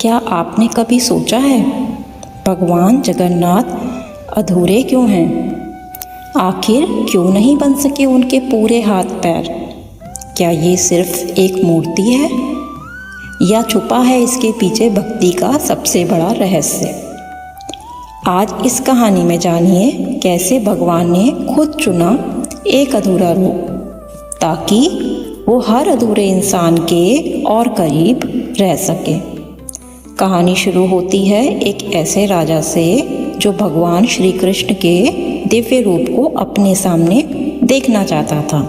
क्या आपने कभी सोचा है भगवान जगन्नाथ अधूरे क्यों हैं? आखिर क्यों नहीं बन सके उनके पूरे हाथ पैर? क्या ये सिर्फ एक मूर्ति है या छुपा है इसके पीछे भक्ति का सबसे बड़ा रहस्य? आज इस कहानी में जानिए कैसे भगवान ने खुद चुना एक अधूरा रूप ताकि वो हर अधूरे इंसान के और करीब रह सके। कहानी शुरू होती है एक ऐसे राजा से जो भगवान श्री कृष्ण के दिव्य रूप को अपने सामने देखना चाहता था।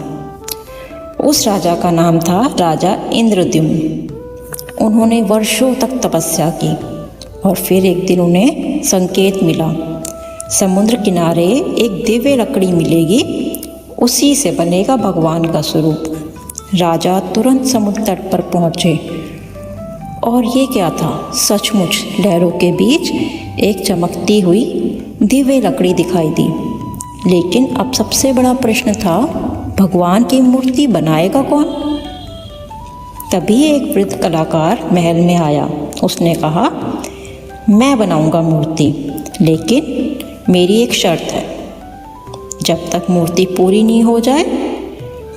उस राजा का नाम था राजा इंद्रद्युम्न। उन्होंने वर्षों तक तपस्या की और फिर एक दिन उन्हें संकेत मिला, समुद्र किनारे एक दिव्य लकड़ी मिलेगी, उसी से बनेगा भगवान का स्वरूप। राजा तुरंत समुद्र तट पर पहुँचे और ये क्या था, सचमुच लहरों के बीच एक चमकती हुई दिव्य लकड़ी दिखाई दी। लेकिन अब सबसे बड़ा प्रश्न था, भगवान की मूर्ति बनाएगा कौन? तभी एक वृद्ध कलाकार महल में आया। उसने कहा, मैं बनाऊंगा मूर्ति, लेकिन मेरी एक शर्त है। जब तक मूर्ति पूरी नहीं हो जाए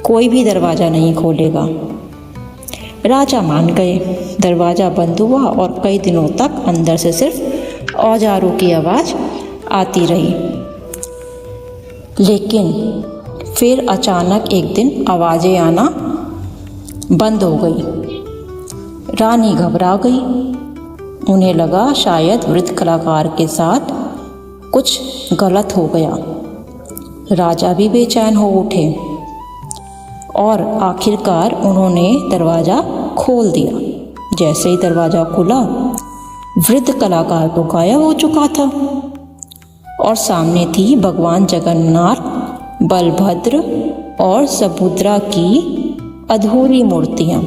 कोई भी दरवाज़ा नहीं खोलेगा। राजा मान गए। दरवाज़ा बंद हुआ और कई दिनों तक अंदर से सिर्फ औजारों की आवाज़ आती रही। लेकिन फिर अचानक एक दिन आवाज़ें आना बंद हो गई। रानी घबरा गई। उन्हें लगा शायद वृद्ध कलाकार के साथ कुछ गलत हो गया। राजा भी बेचैन हो उठे और आखिरकार उन्होंने दरवाज़ा खोल दिया। जैसे ही दरवाज़ा खुला, वृद्ध कलाकार तो गायब हो चुका था और सामने थी भगवान जगन्नाथ, बलभद्र और सुभद्रा की अधूरी मूर्तियाँ।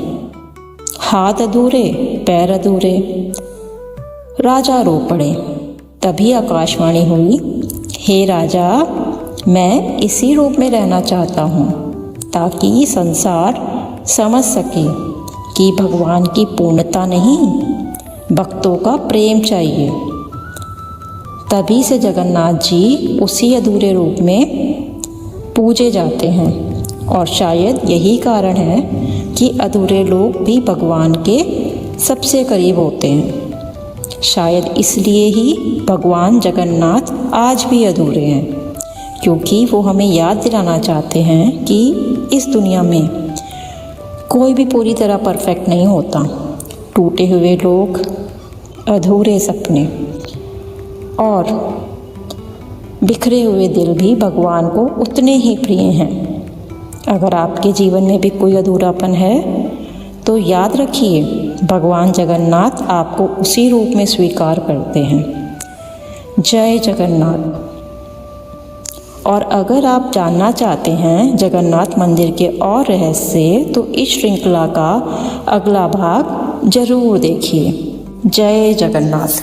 हाथ अधूरे, पैर अधूरे। राजा रो पड़े। तभी आकाशवाणी हुई, हे राजा, मैं इसी रूप में रहना चाहता हूँ ताकि संसार समझ सके कि भगवान की पूर्णता नहीं, भक्तों का प्रेम चाहिए। तभी से जगन्नाथ जी उसी अधूरे रूप में पूजे जाते हैं और शायद यही कारण है कि अधूरे लोग भी भगवान के सबसे करीब होते हैं। शायद इसलिए ही भगवान जगन्नाथ आज भी अधूरे हैं, क्योंकि वो हमें याद दिलाना चाहते हैं कि इस दुनिया में कोई भी पूरी तरह परफेक्ट नहीं होता। टूटे हुए लोग, अधूरे सपने और बिखरे हुए दिल भी भगवान को उतने ही प्रिय हैं। अगर आपके जीवन में भी कोई अधूरापन है तो याद रखिए, भगवान जगन्नाथ आपको उसी रूप में स्वीकार करते हैं। जय जगन्नाथ। और अगर आप जानना चाहते हैं जगन्नाथ मंदिर के और रहस्य, तो इस श्रृंखला का अगला भाग जरूर देखिए। जय जगन्नाथ।